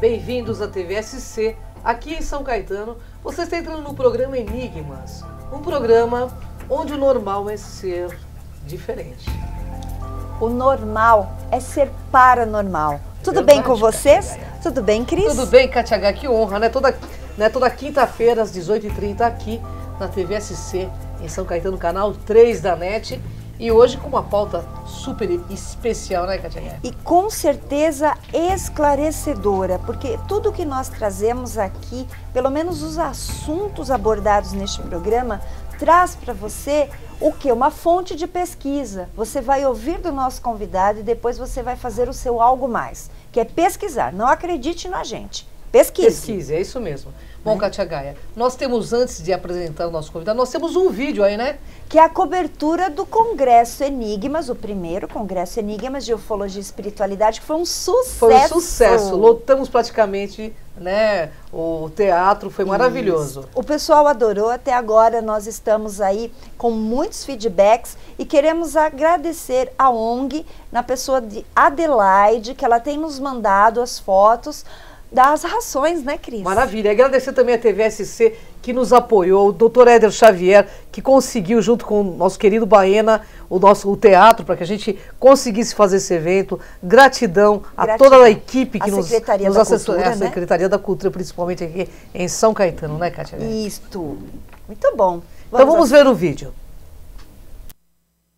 Bem-vindos à TV SC, aqui em São Caetano. Você está entrando no programa Enigmas, um programa onde o normal é ser diferente. O normal é ser paranormal. Tudo bem com vocês? Tudo bem, Cris? Tudo bem, Kátia H, que honra, né? Toda quinta-feira às 18h30 aqui na TV SC, em São Caetano, canal 3 da NET. E hoje com uma pauta super especial, né, Kátia H? E com certeza esclarecedora, porque tudo que nós trazemos aqui, pelo menos os assuntos abordados neste programa, traz para você o quê? Uma fonte de pesquisa. Você vai ouvir do nosso convidado e depois você vai fazer o seu algo mais, que é pesquisar. Não acredite na gente. Pesquise. Pesquise, é isso mesmo. Bom, Kátia Gaia, nós temos, antes de apresentar o nosso convidado, nós temos um vídeo aí, né? Que é a cobertura do Congresso Enigmas, o primeiro Congresso Enigmas de Ufologia e Espiritualidade, que foi um sucesso. Foi um sucesso, lotamos praticamente, né, o teatro, foi maravilhoso. O pessoal adorou, até agora nós estamos aí com muitos feedbacks e queremos agradecer a ONG, na pessoa de Adelaide, que ela tem nos mandado as fotos das rações, né, Cris? Maravilha. E agradecer também a TV SC, que nos apoiou, o Dr. Éder Xavier, que conseguiu, junto com o nosso querido Baena, o teatro, para que a gente conseguisse fazer esse evento. Gratidão a toda a equipe que nos assessou, a Secretaria da Cultura, principalmente aqui em São Caetano, né, Kátia? Isto. Muito bom. Então vamos ver o vídeo.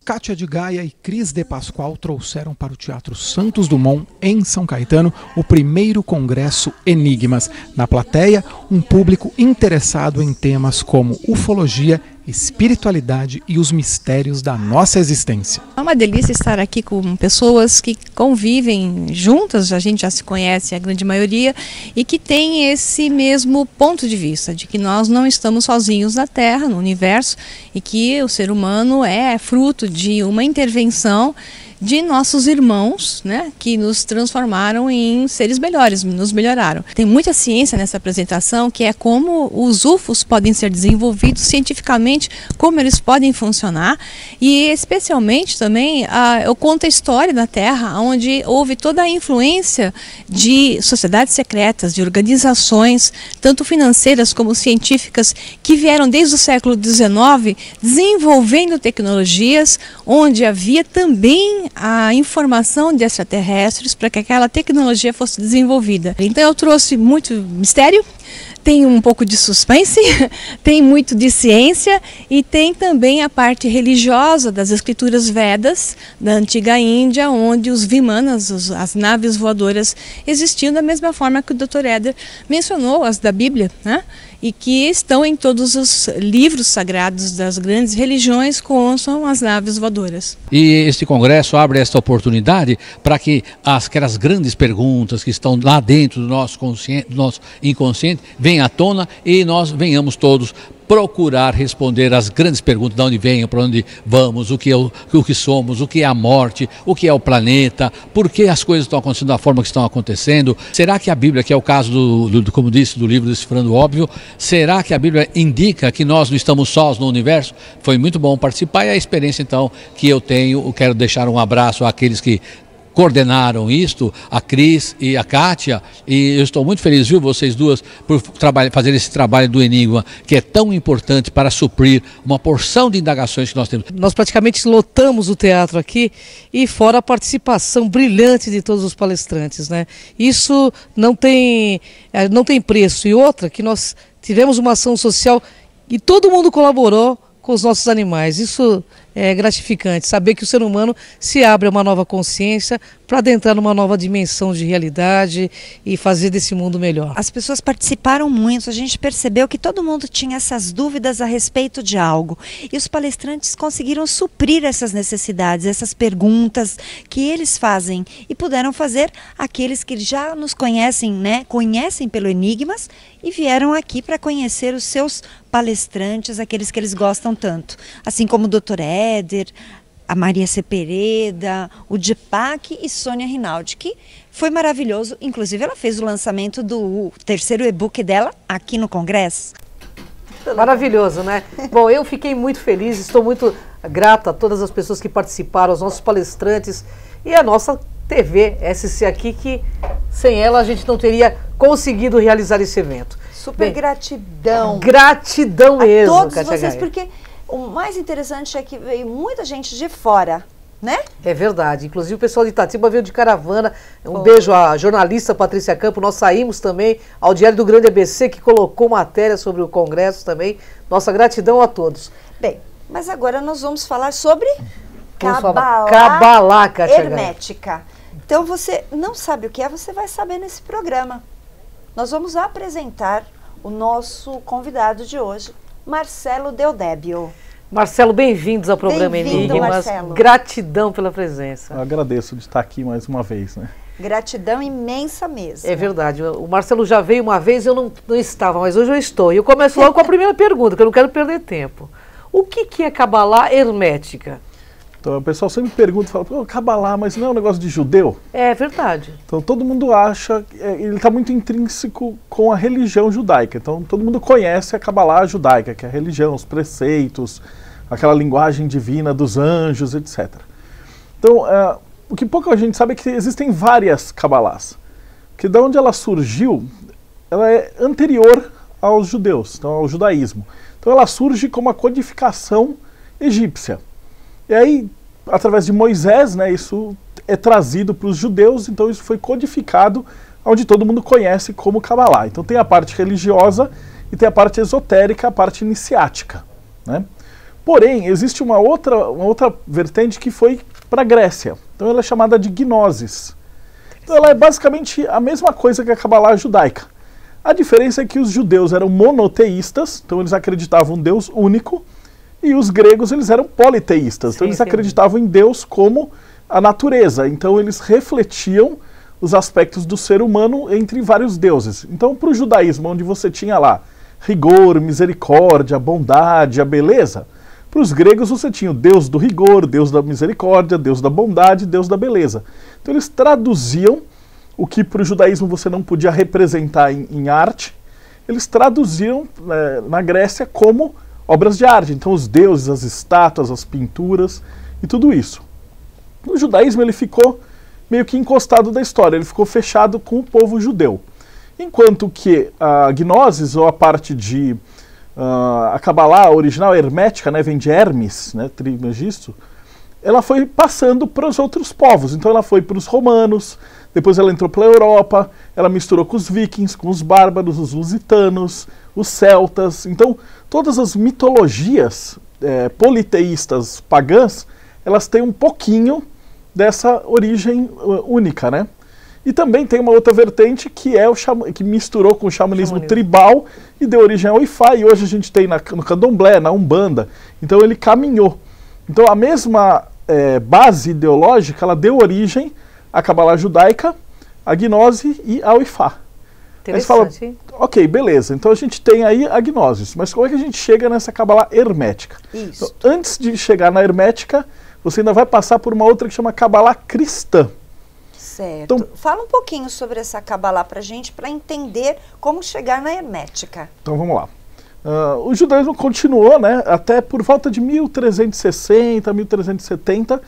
Kátia de Gaia e Cris de Pascoal trouxeram para o Teatro Santos Dumont, em São Caetano, o primeiro Congresso Enigmas. Na plateia, um público interessado em temas como ufologia, espiritualidade e os mistérios da nossa existência. É uma delícia estar aqui com pessoas que convivem juntas, a gente já se conhece, a grande maioria, e que tem esse mesmo ponto de vista, de que nós não estamos sozinhos na Terra, no universo, e que o ser humano é fruto de uma intervenção de nossos irmãos, né, que nos transformaram em seres melhores, nos melhoraram. Tem muita ciência nessa apresentação, que é como os UFOs podem ser desenvolvidos cientificamente, como eles podem funcionar, e especialmente também eu conto a história da Terra, onde houve toda a influência de sociedades secretas, de organizações, tanto financeiras como científicas, que vieram desde o século XIX desenvolvendo tecnologias, onde havia também a informação de extraterrestres para que aquela tecnologia fosse desenvolvida. Então eu trouxe muito mistério, tem um pouco de suspense, tem muito de ciência e tem também a parte religiosa das escrituras Vedas da antiga Índia, onde os Vimanas, as naves voadoras, existiam da mesma forma que o Dr. Éder mencionou, as da Bíblia, né? E que estão em todos os livros sagrados das grandes religiões, constam as naves voadoras. E este congresso abre esta oportunidade para que aquelas grandes perguntas que estão lá dentro do nosso inconsciente venham à tona e nós venhamos todos procurar responder as grandes perguntas: de onde venho, para onde vamos, o que somos, o que é a morte, o que é o planeta, por que as coisas estão acontecendo da forma que estão acontecendo. Será que a Bíblia, que é o caso como disse, do livro Decifrando o Óbvio, será que a Bíblia indica que nós não estamos sós no universo? Foi muito bom participar e a experiência então que eu tenho. Eu quero deixar um abraço àqueles que coordenaram isto, a Cris e a Kátia, e eu estou muito feliz, viu, vocês duas, por fazer esse trabalho do Enigma, que é tão importante para suprir uma porção de indagações que nós temos. Nós praticamente lotamos o teatro aqui, e fora a participação brilhante de todos os palestrantes, né? Isso não tem preço. E outra, que nós tivemos uma ação social e todo mundo colaborou com os nossos animais. Isso é gratificante, saber que o ser humano se abre a uma nova consciência para adentrar numa nova dimensão de realidade e fazer desse mundo melhor. As pessoas participaram muito, a gente percebeu que todo mundo tinha essas dúvidas a respeito de algo. E os palestrantes conseguiram suprir essas necessidades, essas perguntas que eles fazem. E puderam fazer aqueles que já nos conhecem, né? Conhecem pelo Enigmas e vieram aqui para conhecer os seus palestrantes, aqueles que eles gostam tanto. Assim como o Dr. Éder, a Maria Cepereda, o Dipac e Sônia Rinaldi, que foi maravilhoso. Inclusive ela fez o lançamento do terceiro e-book dela aqui no Congresso. Maravilhoso, né? Bom, eu fiquei muito feliz, estou muito grata a todas as pessoas que participaram, aos nossos palestrantes e a nossa TV SC aqui, que sem ela a gente não teria conseguido realizar esse evento. Super gratidão. Gratidão mesmo, a todos Kátia vocês, Gaia. porque o mais interessante é que veio muita gente de fora, né? É verdade. Inclusive o pessoal de Itatiba veio de caravana. Um beijo à jornalista Patrícia Campos. Nós saímos também ao Diário do Grande ABC, que colocou matéria sobre o congresso também. Nossa gratidão a todos. Bem, mas agora nós vamos falar sobre Cabalá, Kátia Gaia. hermética. Então você não sabe o que é, você vai saber nesse programa. Nós vamos apresentar o nosso convidado de hoje, Marcelo Deodébio. Marcelo, bem-vindos ao programa Bem-vindo, Enigmas. Marcelo. Gratidão pela presença. Eu agradeço de estar aqui mais uma vez, né? Gratidão imensa mesmo. É verdade. O Marcelo já veio uma vez, eu não estava, mas hoje eu estou. E eu começo logo com a primeira pergunta, que eu não quero perder tempo. O que é Cabalá hermética? Então o pessoal sempre pergunta, fala, pô, Cabalá, mas não é um negócio de judeu? É verdade. Então todo mundo acha, ele está muito intrínseco com a religião judaica. Então todo mundo conhece a Cabalá judaica, que é a religião, os preceitos, aquela linguagem divina dos anjos, etc. Então o que pouca gente sabe é que existem várias Cabalás. Que de onde ela surgiu, ela é anterior aos judeus, então ao judaísmo. Então ela surge como a codificação egípcia. E aí, através de Moisés, né, isso é trazido para os judeus, então isso foi codificado onde todo mundo conhece como Cabalá. Então tem a parte religiosa e tem a parte esotérica, a parte iniciática, né? Porém, existe uma outra vertente que foi para a Grécia. Então ela é chamada de Gnosis. Então ela é basicamente a mesma coisa que a Cabalá judaica. A diferença é que os judeus eram monoteístas, então eles acreditavam em um Deus único, e os gregos eles eram politeístas, então eles acreditavam em Deus como a natureza, então eles refletiam os aspectos do ser humano entre vários deuses. Então para o judaísmo, onde você tinha lá rigor, misericórdia, bondade, a beleza, para os gregos você tinha o Deus do rigor, Deus da misericórdia, Deus da bondade, Deus da beleza. Então eles traduziam o que para o judaísmo você não podia representar em arte, eles traduziam na Grécia como obras de arte, então os deuses, as estátuas, as pinturas e tudo isso. O judaísmo ele ficou meio que encostado da história, ele ficou fechado com o povo judeu. Enquanto que a Gnosis, ou a parte de a Cabalá original, hermética, né, vem de Hermes, né, Trismegisto, ela foi passando para os outros povos. Então ela foi para os romanos, depois ela entrou pela Europa, ela misturou com os vikings, com os bárbaros, os lusitanos, os celtas. Então todas as mitologias politeístas pagãs, elas têm um pouquinho dessa origem única, né? E também tem uma outra vertente que é que misturou com o xamanismo tribal e deu origem ao Ifá, e hoje a gente tem no Candomblé, na Umbanda. Então ele caminhou. Então a mesma base ideológica, ela deu origem à Cabalá judaica, à Gnose e ao Ifá. Interessante. Aí você fala, ok, beleza, então a gente tem aí a Gnosis, mas como é que a gente chega nessa Cabalá hermética? Isso. Então, antes de chegar na hermética, você ainda vai passar por uma outra que chama Cabalá cristã. Certo. Então, fala um pouquinho sobre essa Cabalá para a gente, para entender como chegar na hermética. Então vamos lá. O judaísmo continuou, né, até por volta de 1360, 1370,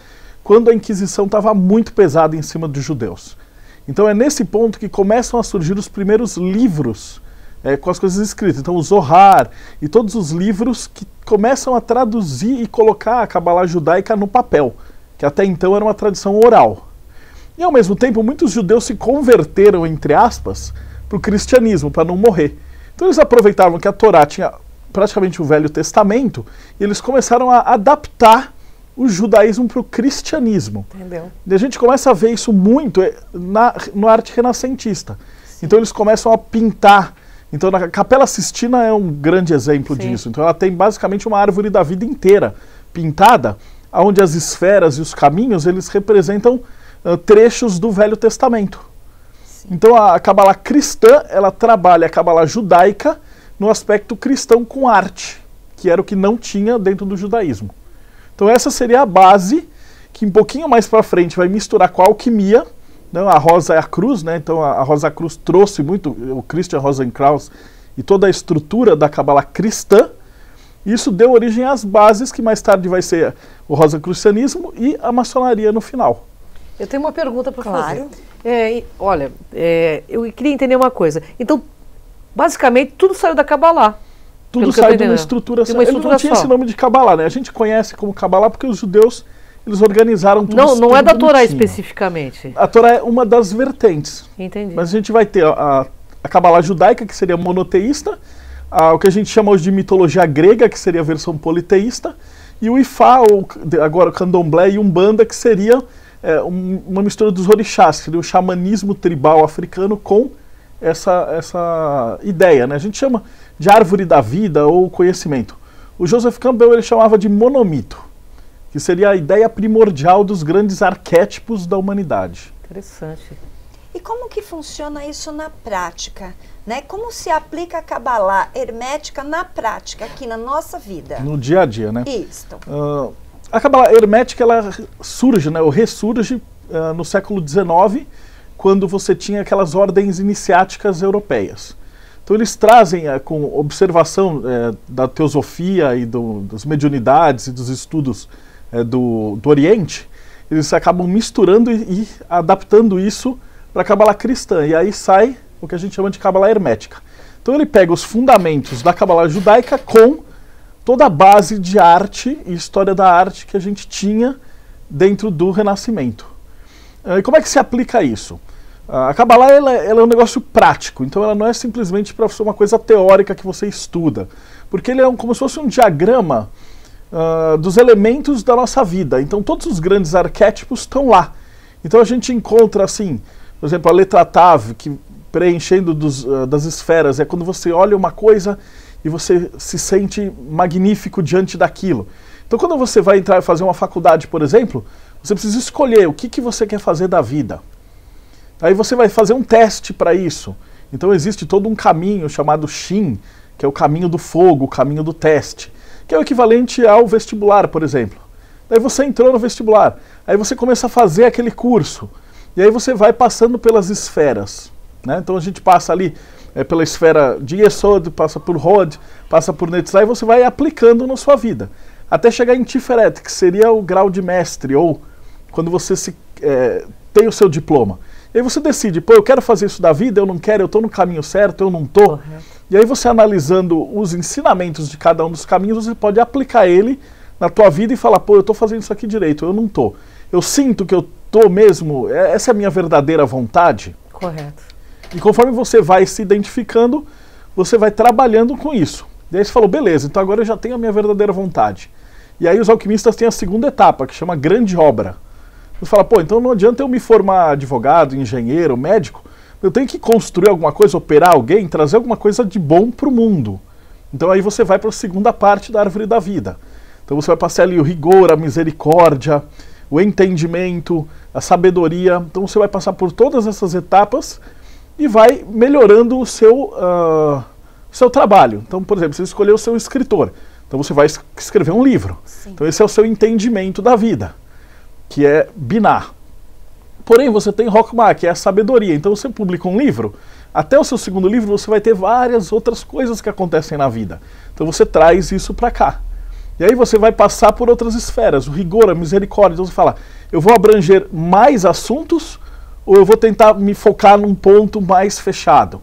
quando a Inquisição estava muito pesada em cima dos judeus. Então é nesse ponto que começam a surgir os primeiros livros com as coisas escritas. Então o Zohar e todos os livros que começam a traduzir e colocar a Cabalá judaica no papel, que até então era uma tradição oral. E ao mesmo tempo muitos judeus se converteram, entre aspas, para o cristianismo, para não morrer. Então eles aproveitavam que a Torá tinha praticamente o Velho Testamento e eles começaram a adaptar o judaísmo para o cristianismo. Entendeu? E a gente começa a ver isso muito na arte renascentista. Sim. Então eles começam a pintar. Então a Capela Sistina é um grande exemplo disso. Então ela tem basicamente uma árvore da vida inteira pintada, onde as esferas e os caminhos eles representam trechos do Velho Testamento. Sim. Então a Cabalá cristã, ela trabalha a Cabalá judaica no aspecto cristão com arte, que era o que não tinha dentro do judaísmo. Então essa seria a base, que um pouquinho mais para frente vai misturar com a alquimia, né, a Rosa e a Cruz, né, então a Rosa Cruz trouxe muito, o Christian Rosenkrantz e toda a estrutura da Cabalá cristã, e isso deu origem às bases, que mais tarde vai ser o rosacrucianismo e a maçonaria no final. Eu tenho uma pergunta para fazer. Olha, eu queria entender uma coisa. Então, basicamente, tudo saiu da Kabbalah. Tudo sai de uma estrutura só. Ele não tinha esse nome de Kabbalah, né? A gente conhece como Kabbalah porque os judeus, eles organizaram tudo. Não é da Torá especificamente. A Torá é uma das vertentes. Entendi. Mas a gente vai ter a Kabbalah judaica, que seria monoteísta, o que a gente chama hoje de mitologia grega, que seria a versão politeísta, e o Ifá, ou agora o Candomblé e Umbanda, que seria uma mistura dos orixás, que seria o xamanismo tribal africano com essa ideia, né? A gente chama de árvore da vida ou conhecimento. O Joseph Campbell ele chamava de monomito, que seria a ideia primordial dos grandes arquétipos da humanidade. Interessante. E como que funciona isso na prática? Né? Como se aplica a Kabbalah hermética na prática, aqui na nossa vida? No dia a dia, né? Isso. A Kabbalah hermética, ela surge, né, ou ressurge no século XIX, quando você tinha aquelas ordens iniciáticas europeias. Então eles trazem, com observação da teosofia e das mediunidades e dos estudos do Oriente, eles acabam misturando e adaptando isso para a Kabbalah cristã. E aí sai o que a gente chama de Kabbalah hermética. Então ele pega os fundamentos da Kabbalah judaica com toda a base de arte e história da arte que a gente tinha dentro do Renascimento. E como é que se aplica isso? A Kabbalah ela é um negócio prático, então ela não é simplesmente para ser uma coisa teórica que você estuda, porque ele é como se fosse um diagrama dos elementos da nossa vida. Então todos os grandes arquétipos estão lá. Então a gente encontra assim, por exemplo, a letra Tav, que preenchendo das esferas, é quando você olha uma coisa e você se sente magnífico diante daquilo. Então quando você vai entrar e fazer uma faculdade, por exemplo, você precisa escolher o que você quer fazer da vida. Aí você vai fazer um teste para isso. Então existe todo um caminho chamado Shin, que é o caminho do fogo, o caminho do teste, que é o equivalente ao vestibular, por exemplo. Daí você entrou no vestibular, aí você começa a fazer aquele curso, e aí você vai passando pelas esferas, né? Então a gente passa ali pela esfera de Yesod, passa por Hod, passa por Netzah, e você vai aplicando na sua vida, até chegar em Tiferet, que seria o grau de mestre, ou quando você tem o seu diploma. E aí você decide, eu quero fazer isso da vida, eu não quero, eu estou no caminho certo, eu não estou. E aí você analisando os ensinamentos de cada um dos caminhos, você pode aplicar ele na tua vida e falar, eu estou fazendo isso aqui direito, eu não estou. Eu sinto que eu estou mesmo, essa é a minha verdadeira vontade. Correto. E conforme você vai se identificando, você vai trabalhando com isso. E aí você falou, beleza, então agora eu já tenho a minha verdadeira vontade. E aí os alquimistas têm a segunda etapa, que chama grande obra. Você fala, então não adianta eu me formar advogado, engenheiro, médico, eu tenho que construir alguma coisa, operar alguém, trazer alguma coisa de bom para o mundo. Então aí você vai para a segunda parte da árvore da vida. Então você vai passar ali o rigor, a misericórdia, o entendimento, a sabedoria. Então você vai passar por todas essas etapas e vai melhorando o seu trabalho. Então, por exemplo, você escolheu ser um escritor. Então você vai escrever um livro. Sim. Então esse é o seu entendimento da vida, que é Biná. Porém, você tem Hokmah, que é a sabedoria. Então você publica um livro, até o seu segundo livro você vai ter várias outras coisas que acontecem na vida. Então você traz isso para cá. E aí você vai passar por outras esferas, o rigor, a misericórdia. Então você fala, eu vou abranger mais assuntos ou eu vou tentar me focar num ponto mais fechado?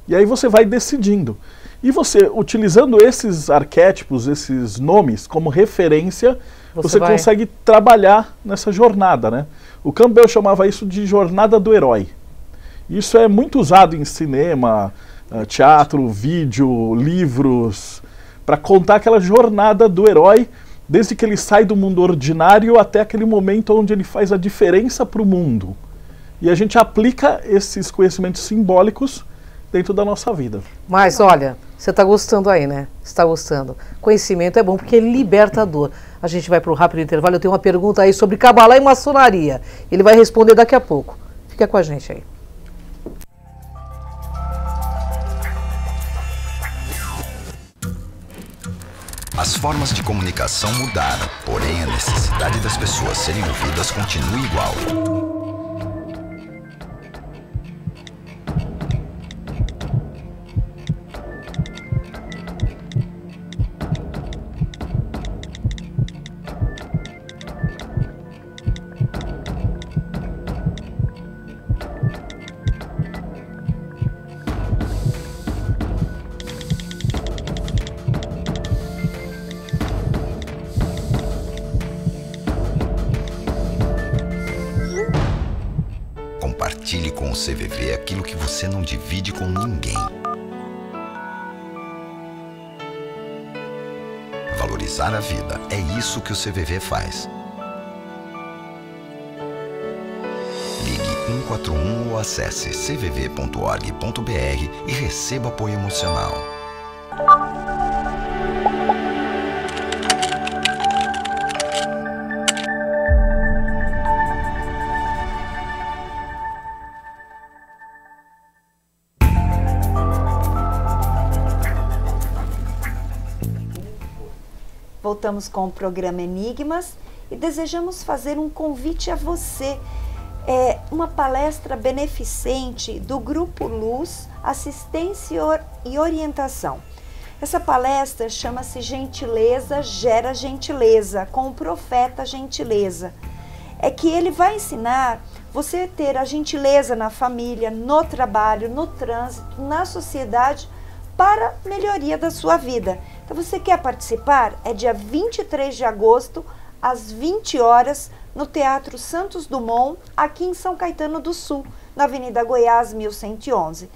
E aí você vai decidindo. E você, utilizando esses arquétipos, esses nomes como referência, você consegue trabalhar nessa jornada, né? O Campbell chamava isso de jornada do herói. Isso é muito usado em cinema, teatro, vídeo, livros, para contar aquela jornada do herói, desde que ele sai do mundo ordinário até aquele momento onde ele faz a diferença para o mundo. E a gente aplica esses conhecimentos simbólicos dentro da nossa vida. Mas olha, você está gostando aí, né? Você está gostando. Conhecimento é bom porque é libertador. A gente vai para o rápido intervalo. Eu tenho uma pergunta aí sobre Kabbalah e maçonaria. Ele vai responder daqui a pouco. Fica com a gente aí. As formas de comunicação mudaram, porém a necessidade das pessoas serem ouvidas continua igual. Compartilhe com o CVV aquilo que você não divide com ninguém. Valorizar a vida, é isso que o CVV faz. Ligue 141 ou acesse cvv.org.br e receba apoio emocional. Voltamos com o programa Enigmas e desejamos fazer um convite a você. Uma palestra beneficente do Grupo Luz, Assistência e Orientação. Essa palestra chama-se Gentileza Gera Gentileza, com o profeta Gentileza. É que ele vai ensinar você a ter a gentileza na família, no trabalho, no trânsito, na sociedade, para a melhoria da sua vida. Então, você quer participar? É dia 23 de agosto, às 20 horas, no Teatro Santos Dumont, aqui em São Caetano do Sul, na Avenida Goiás, 1111.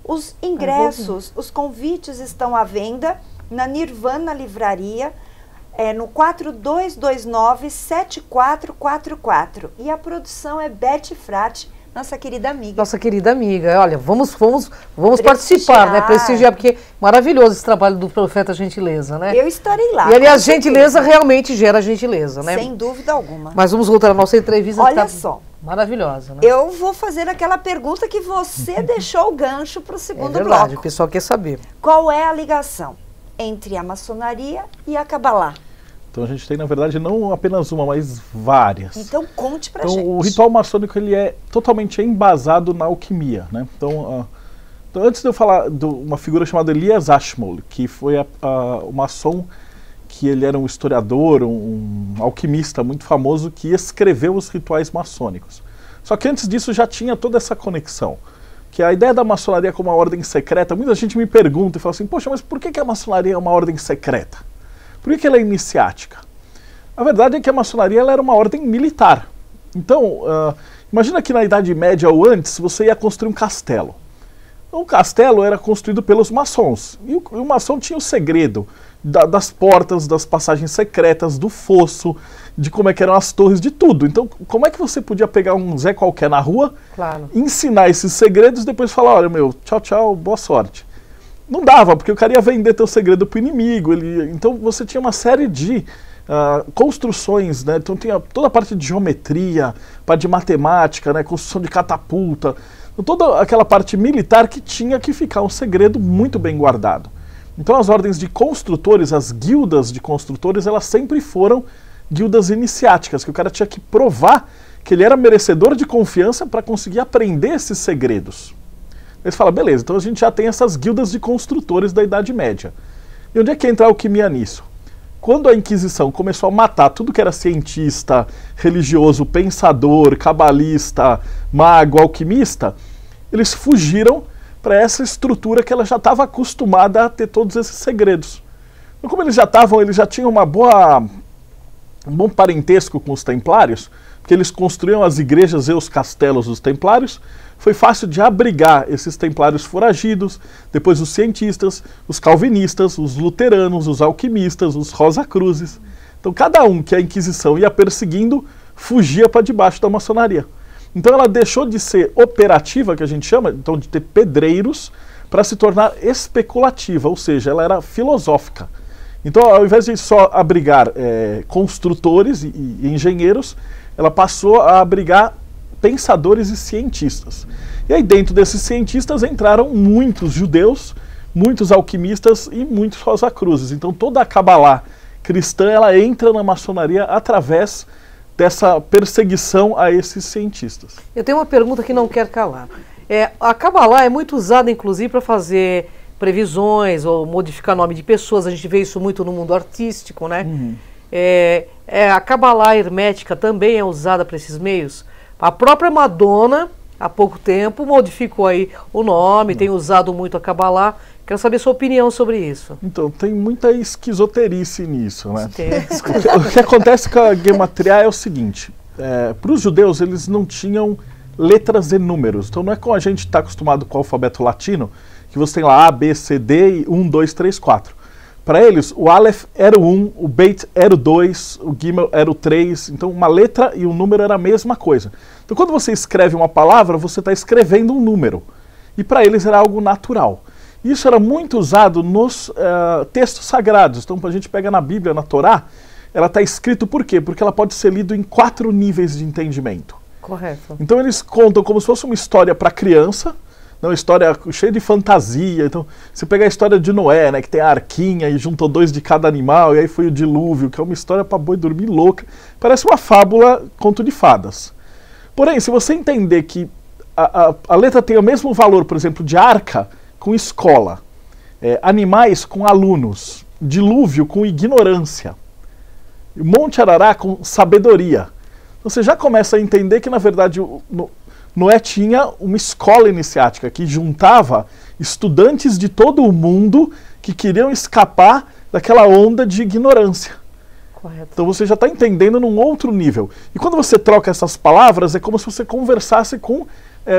Os ingressos, os convites estão à venda na Nirvana Livraria, no 4229-7444. E a produção é Beth Frati, nossa querida amiga. Nossa querida amiga. Olha, vamos participar, né? Prestigiar, porque é maravilhoso esse trabalho do profeta Gentileza, né? Eu estarei lá. E aliás, gentileza realmente gera gentileza, né? Sem dúvida alguma. Mas vamos voltar à nossa entrevista. Olha só. Maravilhosa, né? Eu vou fazer aquela pergunta que você deixou o gancho para o segundo bloco. É verdade, o pessoal quer saber. Qual é a ligação entre a maçonaria e a Cabalá? Então a gente tem, na verdade, não apenas uma, mas várias. Então conte pra gente. O ritual maçônico, ele é totalmente embasado na alquimia, né? Então, antes de eu falar de uma figura chamada Elias Ashmole, que foi o maçom, que ele era um historiador, um alquimista muito famoso, que escreveu os rituais maçônicos. Só que antes disso já tinha toda essa conexão. Que a ideia da maçonaria como uma ordem secreta, muita gente me pergunta e fala assim, poxa, mas por que a maçonaria é uma ordem secreta? Por que ela é iniciática? A verdade é que a maçonaria ela era uma ordem militar. Então, imagina que na Idade Média ou antes, você ia construir um castelo. O castelo era construído pelos maçons. E o maçom tinha o segredo das portas, das passagens secretas, do fosso, de como é que eram as torres, de tudo. Então, como é que você podia pegar um Zé qualquer na rua, ensinar esses segredos e depois falar, olha, tchau, tchau, boa sorte. Não dava, porque o cara ia vender teu segredo para o inimigo. Então você tinha uma série de construções, né? Então tinha toda a parte de geometria, parte de matemática, né? Construção de catapulta, toda aquela parte militar que tinha que ficar um segredo muito bem guardado. Então as ordens de construtores, as guildas de construtores, elas sempre foram guildas iniciáticas, que o cara tinha que provar que ele era merecedor de confiança para conseguir aprender esses segredos. Eles falam, beleza, então a gente já tem essas guildas de construtores da Idade Média. E onde é que entra a alquimia nisso? Quando a Inquisição começou a matar tudo que era cientista, religioso, pensador, cabalista, mago, alquimista, eles fugiram para essa estrutura que ela já estava acostumada a ter todos esses segredos. Então, como eles já tinham um bom parentesco com os templários, porque eles construíam as igrejas e os castelos dos templários, foi fácil de abrigar esses templários foragidos, depois os cientistas, os calvinistas, os luteranos, os alquimistas, os Rosacruzes. Então cada um que a Inquisição ia perseguindo, fugia para debaixo da maçonaria. Então ela deixou de ser operativa, que a gente chama, então de ter pedreiros, para se tornar especulativa, ou seja, ela era filosófica. Então ao invés de só abrigar construtores e engenheiros, ela passou a abrigar pensadores e cientistas. E aí dentro desses cientistas entraram muitos judeus, muitos alquimistas e muitos Rosacruzes. Então toda a Cabalá cristã ela entra na maçonaria através dessa perseguição a esses cientistas. Eu tenho uma pergunta que não quer calar. A Cabalá é muito usada inclusive para fazer previsões ou modificar nome de pessoas. A gente vê isso muito no mundo artístico, né? Uhum. A Cabalá hermética também é usada para esses meios. A própria Madonna, há pouco tempo, modificou aí o nome, tem usado muito a Cabalá. Quero saber sua opinião sobre isso. Então, tem muita esquizoterice nisso, né? O que acontece com a gematria é o seguinte, para os judeus eles não tinham letras e números. Então não é como a gente está acostumado com o alfabeto latino, que você tem lá A, B, C, D e 1, 2, 3, 4. Para eles, o Aleph era o 1, o Beit era o 2, o Gimel era o 3. Então uma letra e um número era a mesma coisa. Então quando você escreve uma palavra, você está escrevendo um número. E para eles era algo natural. Isso era muito usado nos textos sagrados. Então, a gente pega na Bíblia, na Torá, ela está escrito por quê? Porque ela pode ser lida em 4 níveis de entendimento. Correto. Então, eles contam como se fosse uma história para criança, uma história cheia de fantasia. Então, você pega a história de Noé, né, que tem a arquinha e juntou 2 de cada animal, e aí foi o dilúvio, que é uma história para boi dormir louca. Parece uma fábula, conto de fadas. Porém, se você entender que a letra tem o mesmo valor, por exemplo, de arca com escola, animais com alunos, dilúvio com ignorância, Monte Arará com sabedoria. Você já começa a entender que, na verdade, Noé tinha uma escola iniciática que juntava estudantes de todo o mundo que queriam escapar daquela onda de ignorância. Correto. Então você já está entendendo num outro nível. E quando você troca essas palavras, é como se você conversasse com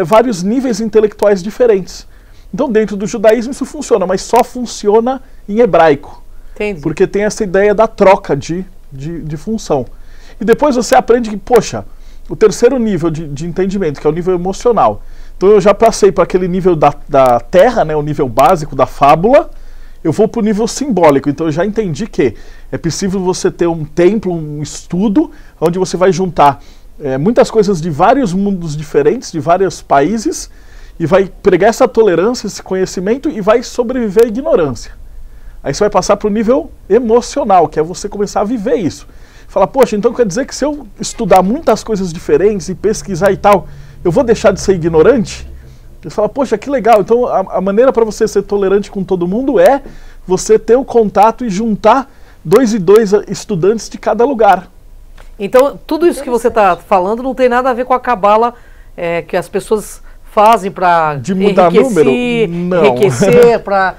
vários níveis intelectuais diferentes. Então, dentro do judaísmo isso funciona, mas só funciona em hebraico. Entendi. Porque tem essa ideia da troca de função. E depois você aprende que, poxa, o terceiro nível de entendimento, que é o nível emocional. Então eu já passei para aquele nível da terra, né, o nível básico da fábula, eu vou para o nível simbólico. Então eu já entendi que é possível você ter um templo, um estudo, onde você vai juntar muitas coisas de vários mundos diferentes, de vários países, e vai pregar essa tolerância, esse conhecimento, e vai sobreviver à ignorância. Aí você vai passar para o nível emocional, que é você começar a viver isso. Fala, poxa, então quer dizer que se eu estudar muitas coisas diferentes e pesquisar e tal, eu vou deixar de ser ignorante? Você fala, poxa, que legal. Então a maneira para você ser tolerante com todo mundo é você ter o contato e juntar 2 e 2 estudantes de cada lugar. Então, tudo isso que você está falando não tem nada a ver com a cabala que as pessoas fazem para enriquecer, para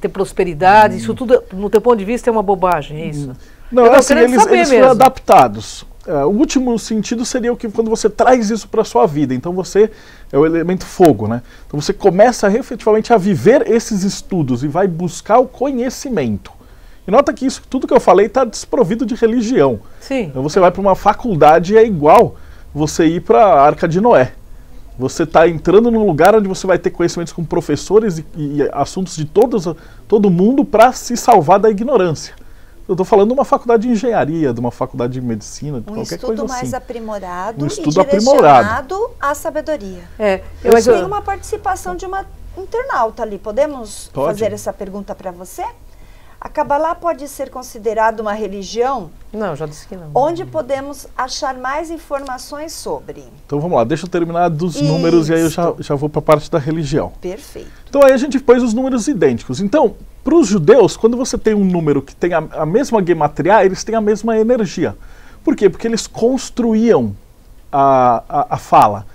ter prosperidade. Isso tudo, no teu ponto de vista, é uma bobagem, é isso? Não, assim, eles foram adaptados. O último sentido seria quando você traz isso para a sua vida. Então você é o elemento fogo, né? Então você começa efetivamente a viver esses estudos e vai buscar o conhecimento. E nota que isso, tudo que eu falei está desprovido de religião. Sim. Então você vai para uma faculdade e é igual você ir para a Arca de Noé. Você está entrando num lugar onde você vai ter conhecimentos com professores e assuntos de todo mundo para se salvar da ignorância. Eu estou falando de uma faculdade de engenharia, de uma faculdade de medicina, de qualquer coisa assim. Um estudo mais aprimorado e direcionado aprimorado à sabedoria. Eu tenho uma participação de uma internauta ali. Podemos fazer essa pergunta para você? A Kabbalah pode ser considerada uma religião? Não, já disse que não. Onde podemos achar mais informações sobre? Então vamos lá, deixa eu terminar dos números e aí eu já vou para a parte da religião. Perfeito. Então aí a gente pôs os números idênticos. Então, para os judeus, quando você tem um número que tem a mesma gematriá, eles têm a mesma energia. Por quê? Porque eles construíam a fala.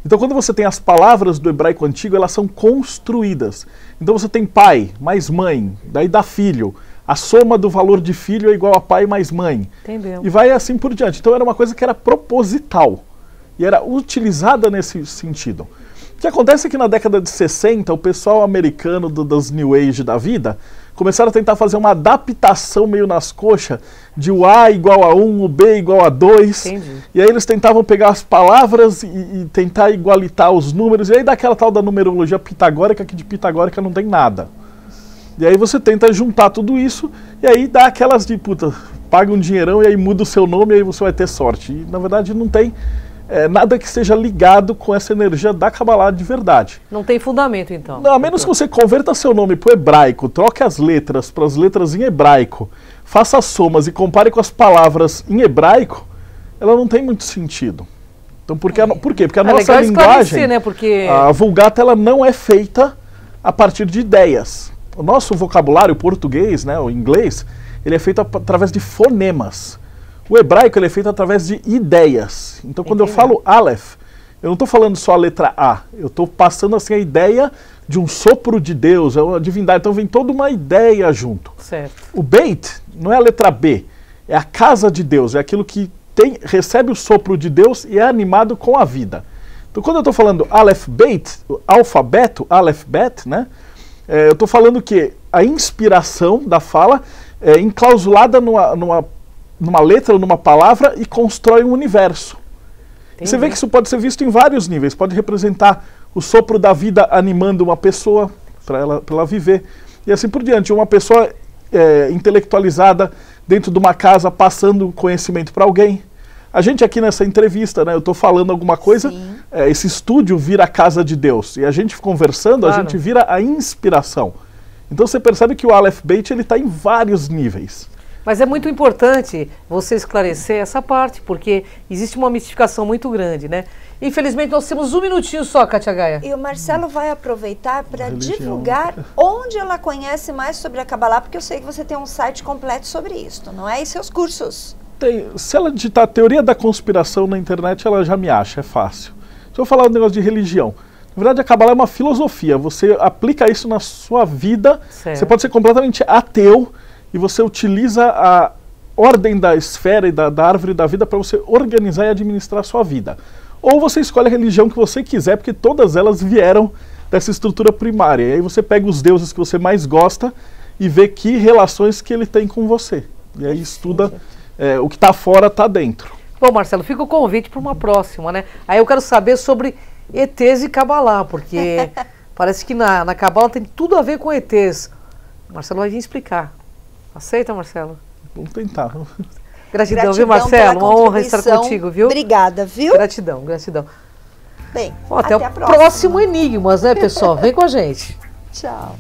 Então quando você tem as palavras do hebraico antigo, elas são construídas. Então você tem pai mais mãe, daí dá filho. A soma do valor de filho é igual a pai mais mãe. Entendeu? E vai assim por diante. Então era uma coisa que era proposital. E era utilizada nesse sentido. O que acontece é que na década de 60, o pessoal americano das New Age da vida começaram a tentar fazer uma adaptação meio nas coxas de o A igual a 1, o B igual a 2. Entendi. E aí eles tentavam pegar as palavras e tentar igualitar os números. E aí dá aquela tal da numerologia pitagórica, que de pitagórica não tem nada. E aí você tenta juntar tudo isso e aí dá aquelas de, puta, paga um dinheirão e aí muda o seu nome e aí você vai ter sorte. E na verdade não tem nada que seja ligado com essa energia da Kabbalah de verdade. Não tem fundamento, então. Não, a menos que você converta seu nome para o hebraico, troque as letras para as letras em hebraico, faça as somas e compare com as palavras em hebraico, ela não tem muito sentido. Então, por quê? Porque a nossa linguagem, né? Porque a Vulgata, ela não é feita a partir de ideias. O nosso vocabulário português, né, o inglês, ele é feito através de fonemas. O hebraico ele é feito através de ideias. Então, quando eu falo Aleph, eu não estou falando só a letra A. Eu estou passando assim a ideia de um sopro de Deus, é uma divindade. Então, vem toda uma ideia junto. Certo. O Beit não é a letra B, é a casa de Deus. É aquilo que recebe o sopro de Deus e é animado com a vida. Então, quando eu estou falando Aleph Bet, alfabeto, Aleph Bet, né? Eu estou falando que a inspiração da fala é enclausulada numa letra, numa palavra e constrói um universo. E você vê que isso pode ser visto em vários níveis. Pode representar o sopro da vida animando uma pessoa para ela viver. E assim por diante. Uma pessoa intelectualizada dentro de uma casa passando conhecimento para alguém. A gente aqui nessa entrevista, né, eu estou falando alguma coisa, esse estúdio vira a casa de Deus. E a gente conversando, claro, a gente vira a inspiração. Então você percebe que o Aleph Bet está em vários níveis. Mas é muito importante você esclarecer essa parte, porque existe uma mistificação muito grande, né? Infelizmente nós temos um minutinho só, Kátia Gaia. E o Marcelo vai aproveitar para divulgar onde ela conhece mais sobre a Kabbalah, porque eu sei que você tem um site completo sobre isso, não é? E seus cursos? Se ela digitar teoria da conspiração na internet, ela já me acha, é fácil. Se eu falar um negócio de religião, na verdade a Kabbalah é uma filosofia, você aplica isso na sua vida, você pode ser completamente ateu, e você utiliza a ordem da esfera e da árvore da vida para você organizar e administrar a sua vida. Ou você escolhe a religião que você quiser, porque todas elas vieram dessa estrutura primária. E aí você pega os deuses que você mais gosta e vê que relações que ele tem com você. E aí estuda o que está fora, está dentro. Bom, Marcelo, fica o convite para uma próxima, né? Aí eu quero saber sobre ETs e Kabbalah, porque parece que na Kabbalah tem tudo a ver com ETs. O Marcelo vai vir explicar. Aceita, Marcelo? Vamos tentar. Gratidão, viu, Marcelo? Uma honra estar contigo, viu? Obrigada, viu? Gratidão, gratidão. Bem, até o próximo Enigmas, né, pessoal? Vem com a gente. Tchau.